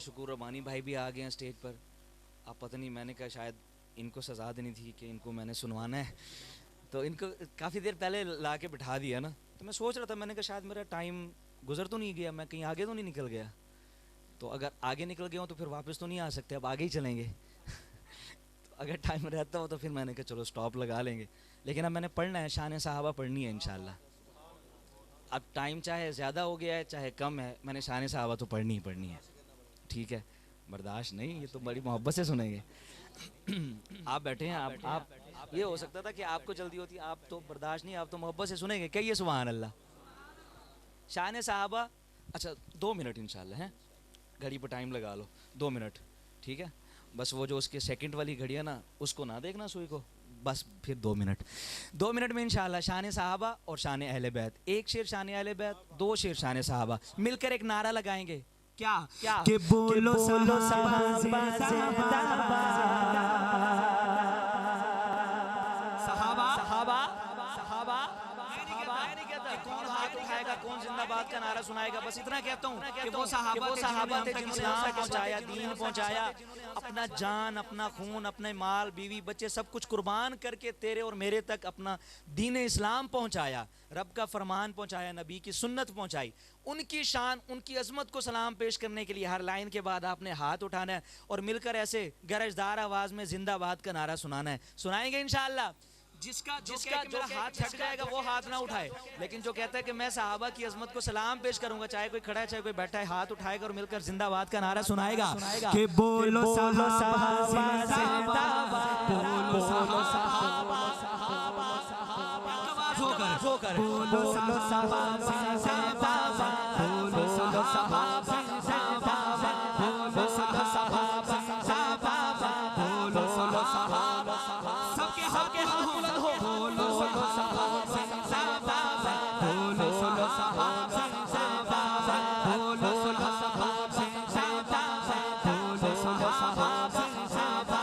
शुक्र रबानी भाई भी आ गए हैं स्टेज पर। अब पता नहीं, मैंने कहा शायद इनको सज़ा देनी थी कि इनको मैंने सुनवाना है, तो इनको काफ़ी देर पहले ला के बिठा दिया ना। तो मैं सोच रहा था, मैंने कहा शायद मेरा टाइम गुजर तो नहीं गया, मैं कहीं आगे तो नहीं निकल गया। तो अगर आगे निकल गया हूँ तो फिर वापस तो नहीं आ सकते, अब आगे ही चलेंगे। तो अगर टाइम रहता हो तो फिर मैंने कहा चलो स्टॉप लगा लेंगे। लेकिन अब मैंने पढ़ना है, शान सहाबा पढ़नी है इंशाल्लाह। अब टाइम चाहे ज़्यादा हो गया है चाहे कम है, मैंने शान सहाबा तो पढ़नी ही पढ़नी है। ठीक है, बर्दाश्त नहीं, ये तो बड़ी मोहब्बत से सुनेंगे। आप बैठे हैं, आप ये हो सकता था कि आपको जल्दी होती, आप तो बर्दाश्त नहीं, आप तो मोहब्बत से सुनेंगे। कहिए सुभान अल्लाह। शान सहाबा। अच्छा 2 मिनट इंशाल्लाह है, घड़ी पर टाइम लगा लो 2 मिनट, ठीक है। बस वो जो उसके सेकंड वाली घड़ी है ना, उसको ना देखना सुई को, बस फिर 2 मिनट। 2 मिनट में इंशाल्लाह शान सहाबा और शान अहले बैत। एक शेर शान अहले बैत, 2 शेर शान सहाबा, मिलकर एक नारा लगाएंगे। क्या क्या कि बोलो सहाबा कौन हाथ उठाएगा, कौन जिंदाबाद का नारा सुनाएगा, बस इतना कहता हूँ कि वो सहाबा थे जिन्होंने इस्लाम पहुंचाया, दीन पहुंचाया, अपना जान, अपना खून, अपने माल, बीवी, बच्चे सब कुछ कुर्बान करके तेरे और मेरे तक अपना दीन इस्लाम पहुंचाया, रब का फरमान पहुंचाया, नबी की सुन्नत पहुंचाई। उनकी शान, उनकी अजमत को सलाम पेश करने के लिए हर लाइन के बाद आपने हाथ उठाना है और मिलकर ऐसे गरजदार आवाज में जिंदाबाद का नारा सुनाना है। सुनाएंगे इंशाअल्लाह। जिसका जो हाथ छट जाएगा वो हाथ ना उठाए, लेकिन जो कहता है कि मैं सहाबा की अजमत को सलाम पेश करूंगा, चाहे कोई खड़ा है चाहे कोई बैठा है, हाथ उठाएगा और मिलकर जिंदाबाद का नारा सुनाएगा। कि बोलो सहाबा जिंदाबाद, बोलो सहाबा होकर, बोलो सहाबा जिंदाबाद, बोलो सहाबा जिंदाबाद, बोलो सहाबा जिंदाबाद, बोलो सहाबा, सबके हाथ बुलंद हो, बोलो सहाबा जिंदाबाद, बोलो सहाबा जिंदाबाद, बोलो सहाबा जिंदाबाद, बोलो सहाबा जिंदाबाद।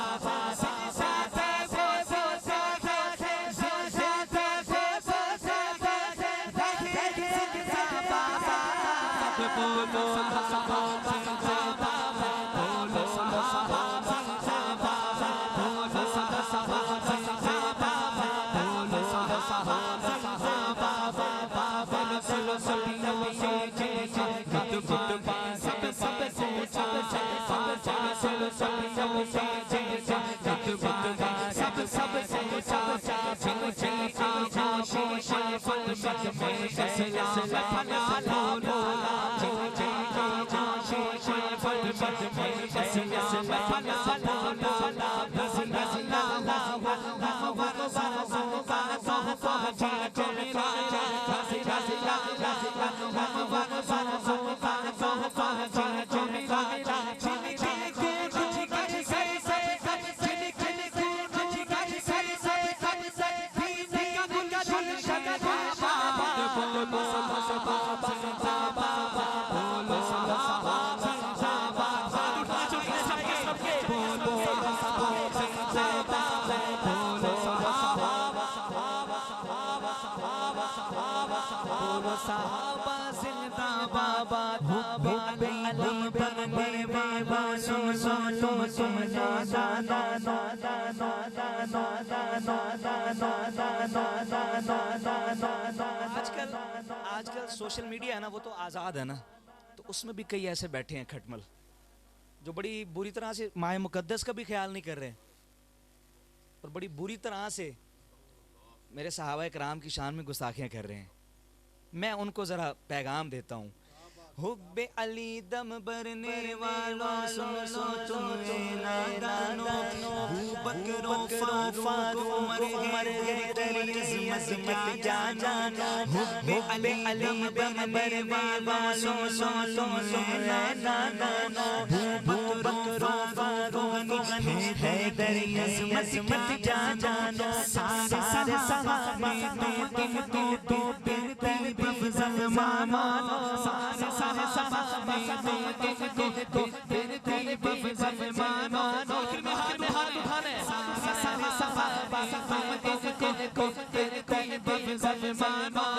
आजकल सोशल मीडिया है ना, वो तो आज़ाद है ना, तो उसमें भी कई ऐसे बैठे हैं खटमल जो बड़ी बुरी तरह से माए मुकद्दस का भी ख्याल नहीं कर रहे और बड़ी बुरी तरह से मेरे सहाबा कराम की शान में गुस्ताखियाँ कर रहे हैं। मैं उनको ज़रा पैगाम देता हूँ। हुब्बे अली दम बरने वालों सुनो तुम्हें नादानो, बकरो फारूक उमर तेरी इज़्ज़त क्या जानो। हुब्बे अली दम बरने वालों सुनो तुम्हें नादानो, बकरो फारूक है तेरी इज़्ज़त क्या जानो। सारे सहाबा तुमको तेरी बफ़ज़ल मानो, सारे सहाबा तुमको तेरी बफ़ज़ल मानो। हाथ उठाने, सारे सहाबा तुमको तेरी बफ़ज़ल मानो।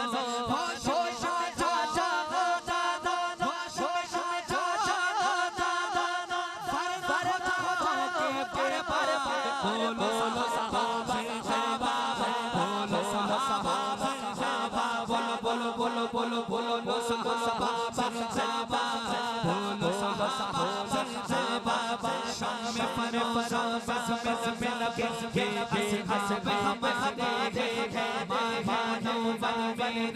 ये मजहब हमारे हैं मानो बने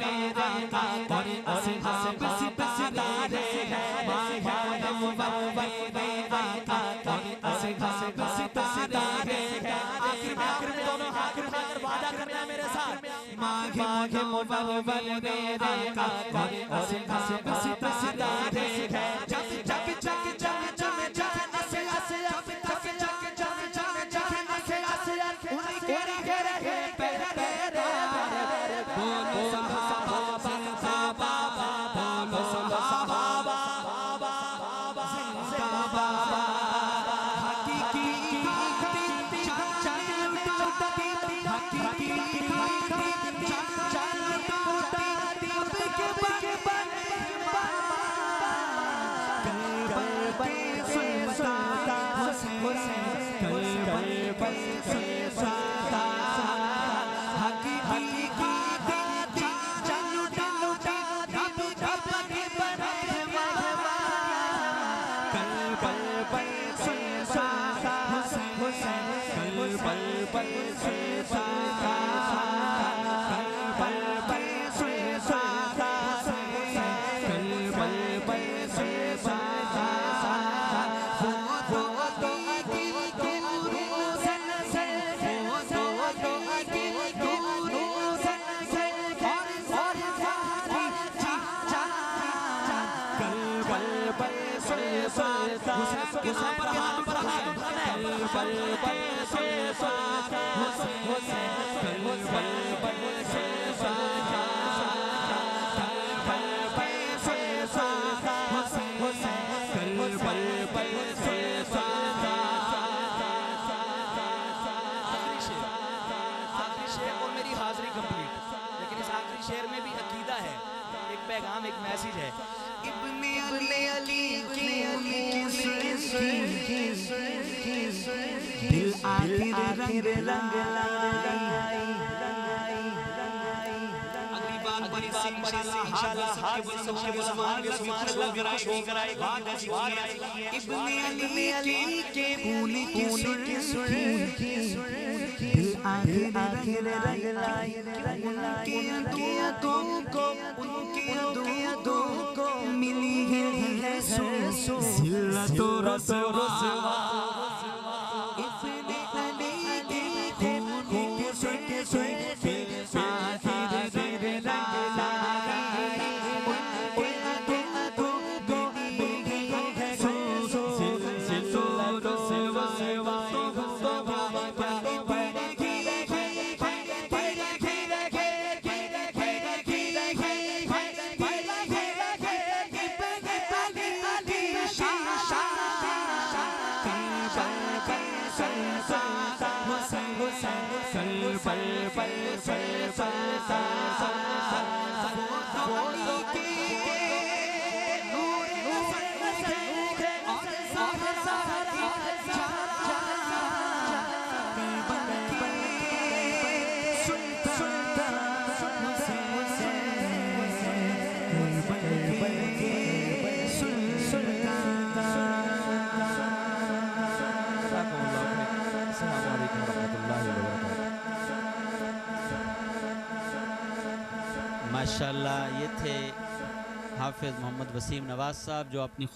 आका और असहाब सितारे हैं मानो बने आका और असहाब सितारे हैं। आखिर में दोनों हाथ उठाकर वादा करना है मेरे साथ मांगे बने आका और असहाब सितारे हैं। जब जब जब जब जब शेर में भी अकीदा है, एक पैगाम, एक मैसेज है। इब्ने अली की दिल आखिर रंग लाई। अगली बार बड़ी इंशाल्लाह हाथ सबके मुसलमान के सुभान अल्लाह कराएगी। इब्ने अली के फूल की दिल आखिर रंग लाई। उनकी यादों को मिली है ज़िल्लत और रसवा। इब्ने अली के खून के आखिर रंग लाई। उनकी यादों को मिली है ज़िल्लत और रसवा। माशाल्लाह, ये थे हाफिज़ मोहम्मद वसीम नवाज साहब जो अपनी